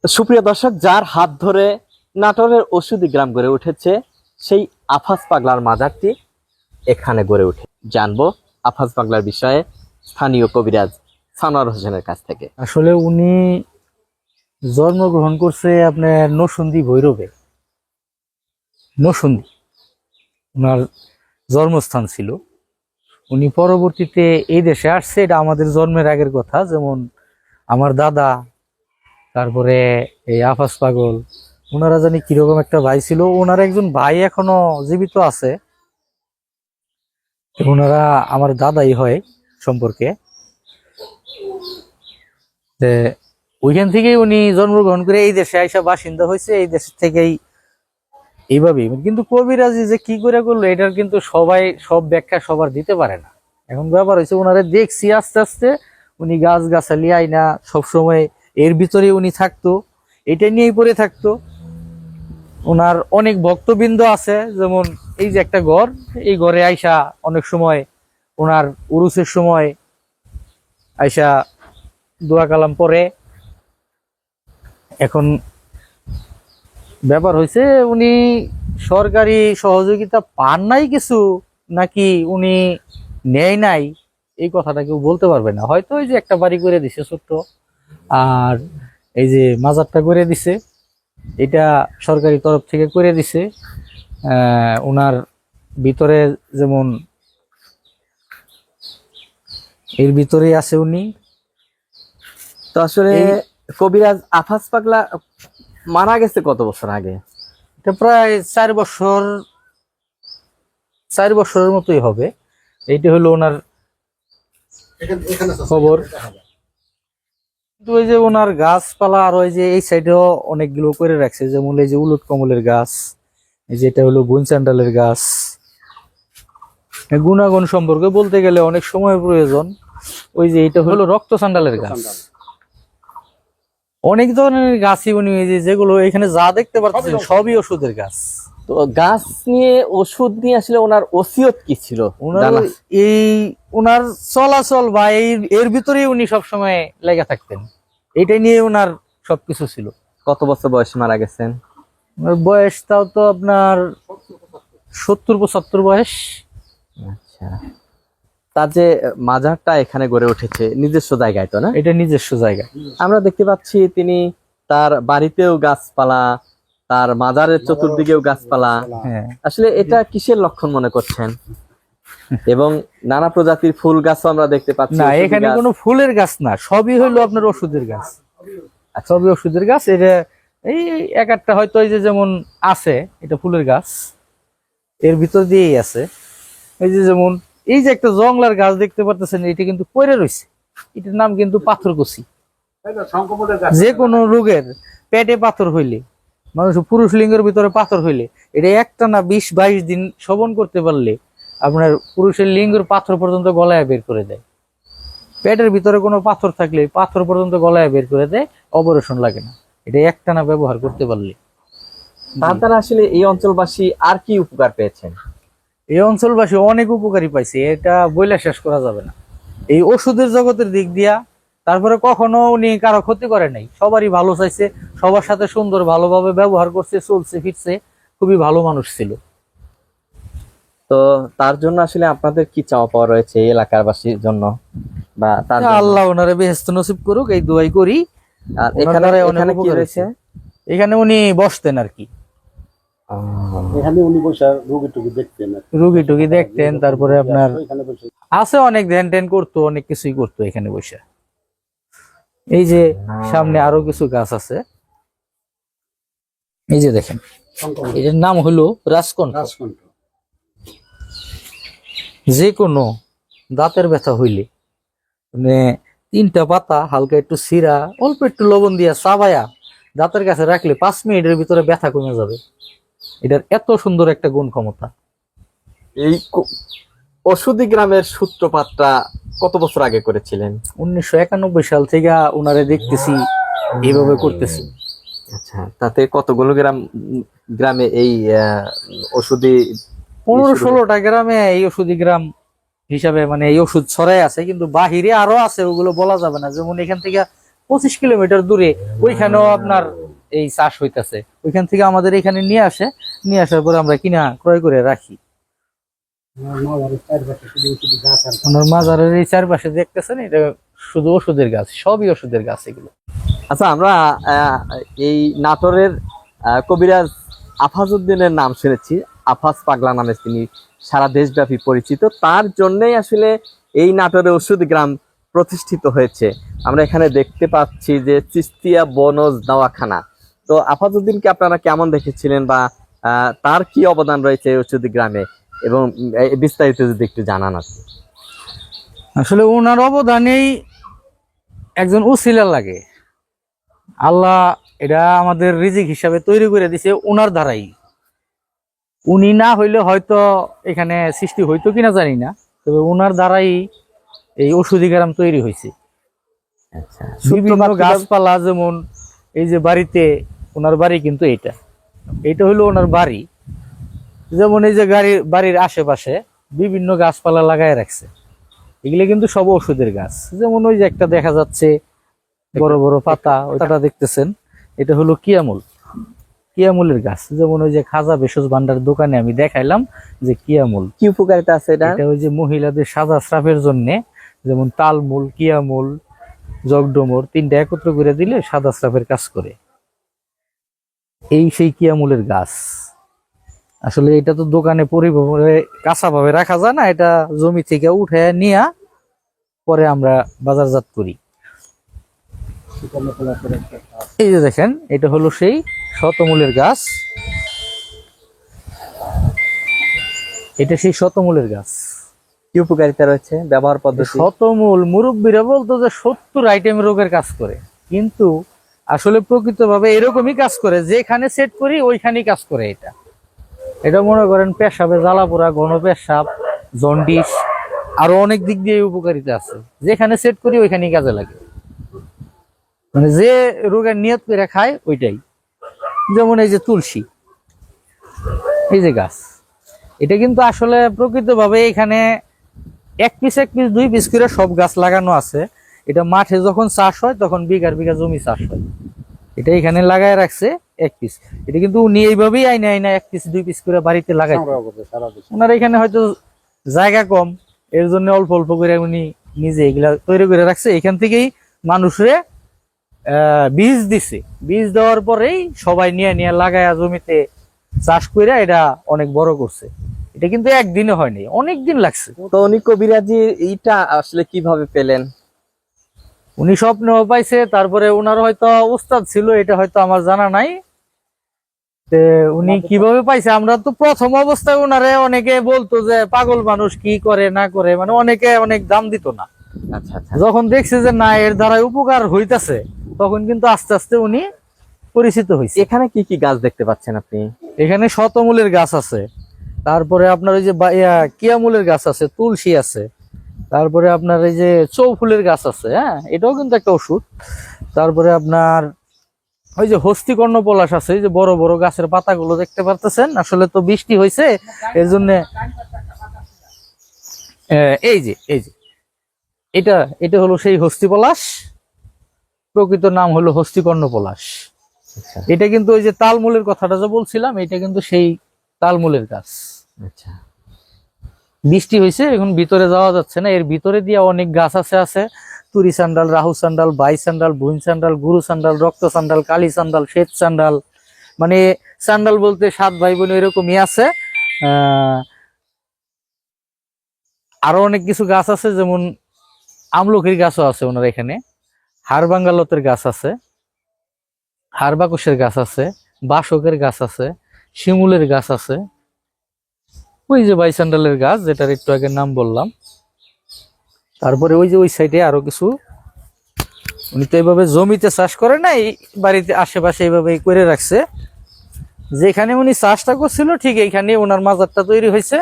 সুপ্রিয় দর্শক, যার হাত ধরে নাটোরের ওষুধি গ্রাম গড়ে উঠেছে সেই আফাজ পাগলার মাজারটি এখানে গড়ে উঠে। জানবো আফাজ পাগলার বিষয়ে স্থানীয় কবিরাজ সানোয়ার হোসেনের কাছ থেকে। আসলে উনি জন্মগ্রহণ করছে আপনার নরসিংদী ভৈরবে। নরসিংদী ওনার জন্মস্থান ছিল। উনি পরবর্তীতে এই দেশে আসছে, এটা আমাদের জন্মের আগের কথা। যেমন আমার দাদা, তারপরে এই আফাজ পাগল, ওনারা জানি কিরকম একটা ভাই ছিল। ওনার একজন ভাই এখনো জীবিত আছে, ওনারা আমার দাদাই হয় সম্পর্কে। ওইখান থেকেই উনি জন্মগ্রহণ করে এই দেশে আইসা বাসিন্দা হয়েছে। এই দেশ থেকেই এইভাবেই। কিন্তু কবিরাজি যে কি করে করলো, এটার কিন্তু সবাই সব ব্যাখ্যা সবার দিতে পারে না। এখন ব্যাপার হয়েছে, ওনারে দেখছি আস্তে আস্তে উনি গাছ গাছালি আইনা সবসময় এর ভিতরে উনি থাকতো, এটা নিয়েই পড়ে থাকতো। ওনার অনেক ভক্তবৃন্দ আছে, যেমন এই যে একটা ঘর, এই ঘরে আইসা অনেক সময় ওনার উরুসের সময় আইসা দোয়া কালাম পরে। এখন ব্যাপার হয়েছে, উনি সরকারি সহযোগিতা পান নাই কিছু, নাকি উনি নেয় নাই, এই কথাটা কেউ বলতে পারবে না। হয়তো এই যে একটা বাড়ি করে দিছে ছোট্ট, আর এই যে মাজারটা করে দিছে, এটা সরকারি তরফ থেকে করে দিছে। ওনার ভিতরে যেমন এর ভিতরেই আছে উনি। তো আসলে কবিরাজ আফাজ পাগলা মারা গেছে কত বছর আগে? এটা প্রায় 4 বছরের মতোই হবে। এইটা হলো ওনার খবর। কিন্তু ওই যে ওনার গাছপালা আর ওই যে এই সাইডেও অনেকগুলো করে রাখছে, যেমন এই যে উলট কমলের গাছ, এই যে এটা হলো গুনচান্ডালের গাছ। গুণাগুণ সম্পর্কে বলতে গেলে অনেক সময় প্রয়োজন। ওই যে এটা হলো রক্ত চান্ডালের গাছ। অনেক ধরনের গাছই উনি যেগুলো এখানে যা দেখতে পাচ্ছেন সবই ওষুধের গাছ। তো গাছ নিয়ে ওষুধ নিয়ে আসলে ওনার ওসিয়ত কি ছিল? ওনার চলাচল বা এর ভিতরেই উনি সবসময় লেগে থাকতেন, এইটাই নিয়ে ওনার সবকিছু ছিল। কত বছর বয়সে মারা গেছেন? ওনার বয়স তাও তো আপনার 70-75 বয়স। আচ্ছা, তার যে মাজারটা এখানে গড়ে উঠেছে নিজস্ব জায়গায়, তো না? এটা নিজস্ব জায়গা। আমরা দেখতে পাচ্ছি তিনি তার বাড়িতেও গাছপালা, তার মাজারের চতুর্দিকেও গাছপালা। হ্যাঁ, আসলে এটা কিসের লক্ষণ মনে করছেন? এবং নানা প্রজাতির ফুল গাছও আমরা দেখতে পাচ্ছি। না, এখানে কোনো ফুলের গাছ না, সবই হইলো আপনার ওষুধের গাছ। সবই ওষুধের গাছ। এটা এই এক একটা হয়তো এই যে যেমন আছে, এটা ফুলের গাছ, এর ভিতর দিয়েই আছে। এই যে যেমন এই যে একটা জংলার গাছ দেখতে পারতেছেন, এটা কিন্তু পড়ে রয়েছে। এটার নাম কিন্তু পাথরকুচি। যে কোনো রোগের পেটে পাথর হইলে, মানুষ পুরুষ লিঙ্গের ভিতরে পাথর হইলে, এটা একটানা 20-22 দিন শোভন করতে পারলে আপনার পুরুষের লিঙ্গের পাথর পর্যন্ত গলায় বের করে দেয়। পেটের ভিতরে কোনো পাথর থাকলে পাথর পর্যন্ত গলায় বের করে দেয়, অপারেশন লাগে না, এটা একটানা ব্যবহার করতে পারলে। তার দ্বারা আসলে এই অঞ্চলবাসী আর কি উপকার পেয়েছেন? এই অঞ্চলবাসী অনেক উপকারী পাইছে, এটা বইলা শেষ করা যাবে না। এই ওষুধের জগতের দিক দিয়া তারপরে কখনো উনি কারো ক্ষতি করে নাই, সবারই ভালো চাইছে, সবার সাথে সুন্দর ভালোভাবে ব্যবহার করছে, চলছে ফিরছে, খুবই ভালো মানুষ ছিল। তো তার জন্য আসলে আপনাদের কি চাওয়া পাওয়া রয়েছে এই এলাকার বাসীর জন্য, বা তার জন্য? আল্লাহ ওনারে বেহেশত নসিব করুক, এই দোয়াই করি। আর এখানে এখানে কি রয়েছে? এখানে উনি বসতেন আর কি, এখানে উনি বসে রুগী টুগি দেখতেন। তারপরে আপনার আছে অনেক ধ্যান ট্যান করতো, অনেক কিছুই করতো এখানে বসে। এই যে সামনে আরো কিছু গাছ আছে, এই যে দেখেন, এটার নাম হলো রাজকণ্ঠ। যে কোনো দাঁতের ব্যথা হইলে মানে 3টা পাতা হালকা একটু সিরা, অল্প একটু লবণ দিয়া চাবায়া দাঁতের কাছে রাখলে 5 মিনিটের ভিতরে ব্যথা কমে যাবে। এটার এত সুন্দর একটা গুণ ক্ষমতা। এই ওষুধি গ্রামের সূত্রপাতটা কত বছর আগে করেছিলেন? 1991 সাল থেকে ওনারে দেখতেছি এইভাবে করতেছি। আচ্ছা, তাতে কতগুলো গ্রামে এই ওষুধি? 15-16টা গ্রামে এই ওষুধি গ্রাম হিসাবে মানে এই ওষুধ ছড়াই আছে, কিন্তু বাহিরে আরো আছে, ওগুলো বলা যাবে না। যেমন এখান থেকে 25 কিলোমিটার দূরে ওইখানেও আপনার এই চাষ হইতাছে। ওইখান থেকে আমাদের এখানে নিয়ে আসে, নিয়ে আসার পরে আমরা কিনা ক্রয় করে রাখি। ওনার মাজারের এই চারপাশে দেখতেছেন, এটা শুধু ওষুধের গাছ, সবই ওষুধের গাছ এগুলো। আচ্ছা, আমরা এই নাটোরের কবিরাজ আফাজউদ্দিনের নাম শুনেছি। আফাজ পাগলা নামে তিনি সারা দেশব্যাপী পরিচিত। তার জন্যই আসলে এই নাটোরে ওষুধ গ্রাম প্রতিষ্ঠিত হয়েছে। আমরা এখানে দেখতে পাচ্ছি যে চিস্তিয়া বনজ দাওয়াখানা। তো আফাজউদ্দিনকে আপনারা কেমন দেখেছিলেন, বা তার কি অবদান রয়েছে এই ওষুধ গ্রামে, এবং বিস্তারিত যদি একটু জানান আপনি। আসলে ওনার অবদানেই একজন উসিলা লাগে। আল্লাহ এটা আমাদের রিজিক হিসাবে তৈরি করে দিছে ওনার দ্বারাই। উনি না হইলে হয়তো এখানে সৃষ্টি হইতো কিনা জানি না, তবে ওনার দ্বারাই এই ওষুধি গ্রাম তৈরি হয়েছে। আচ্ছা, বিভিন্ন গাছপালা, যেমন এই যে বাড়িতে, ওনার বাড়ি কিন্তু এটা হলো ওনার বাড়ি। যেমন এই যে বাড়ির আশেপাশে বিভিন্ন গাছপালা লাগায় রাখছে, এগুলো কিন্তু সব ওষুধের গাছ। যেমন ওই যে একটা দেখা যাচ্ছে বড় বড় পাতা, ওইটা দেখতেছেন, এটা হলো কিয়ামুলের গাছ। যেমন ওই যে খাজা ভেষজ ভান্ডার দোকানে আমি দেখাইলাম যে কিয়ামুল, কি উপকারিতা আছে এটা? এটা ওই যে মহিলাদের সাদা স্রাবের জন্য, যেমন তালমূল, কিয়ামূল, জগডমর তিনটা একত্র করে দিলে সাদা স্রাবের কাজ করে। এই সেই কিয়ামুলের গাছ। আসলে এটা তো দোকানে পরিবহনে কাঁচা ভাবে রাখা যায় না, এটা জমি থেকে উঠে নিয়ে পরে আমরা বাজারজাত করি। এই যে দেখেন, এটা হলো সেই শতমূলের গাছ। এটা সেই শতমূলের গাছ। কি উপকারিতা রয়েছে, ব্যবহার পদ্ধতি? শতমূল মুরব্বীরা বলতো যে 70 আইটেম রোগের কাজ করে, কিন্তু আসলে প্রকৃতভাবে এরকমই কাজ করে, যেখানে সেট করি ওইখানেই কাজ করে। এটা মনে করেন পেশাবে জ্বালাপোড়া, ঘন পেশাব, জন্ডিস, আরো অনেক দিক দিয়ে উপকারিতা আছে। যেখানে সেট করি ওইখানেই কাজে লাগে, মানে যে রোগের নিয়ত করে খায় ওইটাই। যেমন এই যে তুলসী, এই যে গাছ, এটা কিন্তু আসলে প্রকৃতভাবে এখানে এক পিস 2 পিস করে সব গাছ লাগানো আছে। এটা মাঠে যখন চাষ হয় তখন বিঘার বিঘা জমি চাষ হয়, এটা এখানে লাগায় রাখছে 1 পিস। এটা কিন্তু উনি এইভাবেই আইনা 1 পিস 2 পিস করে বাড়িতে লাগাই। ওনার এখানে হয়তো জায়গা কম, এর জন্য অল্প অল্প করে উনি নিজে এগুলা তৈরি করে রাখছে। এখান থেকেই মানুষরে বীজ দিছে, বীজ দেওয়ার পরেই সবাই নিয়ে লাগায়া জমিতে চাষ করে এটা অনেক বড় করছে। এটা কিন্তু একদিনে হয়নি, অনেক দিন লাগছে। তো উনি কবিরাজি এইটা আসলে কিভাবে পেলেন? উনি স্বপ্নেও পাইছে, তারপরে ওনার হয়তো উস্তাদ ছিল, এটা হয়তো আমার জানা নাই। উনি কিভাবে পাইছে, আমরা তো প্রথম অবস্থায় ওনারে অনেকে বলতো যে পাগল মানুষ, কি করে না করে, মানে অনেকে অনেক দাম দিত না। আচ্ছা আচ্ছা। যখন দেখছে যে না এর দ্বারা উপকার হইতাছে, তখন কিন্তু আস্তে আস্তে উনি পরিচিত হয়েছে। এখানে কি কি গাছ দেখতে পাচ্ছেন আপনি? এখানে শতমূলের গাছ আছে, তারপরে আপনার ওই যে কিয়ামূলের গাছ আছে, তুলসী আছে, তারপরে আপনার এই যে চৌফুলের গাছ আছে, হ্যাঁ, এটাও কিন্তু একটা ওষুধ। তারপরে আপনার ওই যে হস্তিকর্ণ পলাশ আছে, এই যে বড় বড় গাছের পাতাগুলো দেখতে পারতেছেন। আসলে তো বৃষ্টি হয়েছে, এর জন্য এই যে এটা হলো সেই হস্তি পলাশ, প্রকৃত নাম হলো হস্তিকর্ণ পলাশ। এটা কিন্তু ওই যে তালমূলের কথাটা যে বলছিলাম, এটা কিন্তু সেই তালমূলের গাছ। আচ্ছা, বৃষ্টি হয়েছে, এখন ভিতরে যাওয়া যাচ্ছে না। এর ভিতরে দিয়ে অনেক গাছ আছে তুরি সান্ডাল, রাহু সান্ডাল, বাই সান্ডাল, ভুইন সান্ডাল, গুরু সান্ডাল, রক্ত সান্ডাল, কালী সান্ডাল, শ্বেত সান্ডাল, মানে সান্ডাল বলতে 7 ভাই বোন এরকমই আছে। আরো অনেক কিছু গাছ আছে, যেমন আমলকির গাছও আছে ওনার এখানে, হাড়বাঙ্গালতের গাছ আছে, হাড়বাকুশের গাছ আছে, বাসকের গাছ আছে, শিমুলের গাছ আছে, ওই যে বাইসান্ডালের গাছ যেটার একটু আগে নাম বললাম। তারপরে ওই যে ওই সাইডে আরো কিছু, উনি তো এইভাবে জমিতে চাষ করে না, এই বাড়িতে আশেপাশে এইভাবে করে রাখছে। যেখানে উনি চাষটা করছিল ঠিক এইখানে ওনার মাজারটা তৈরি হয়েছে।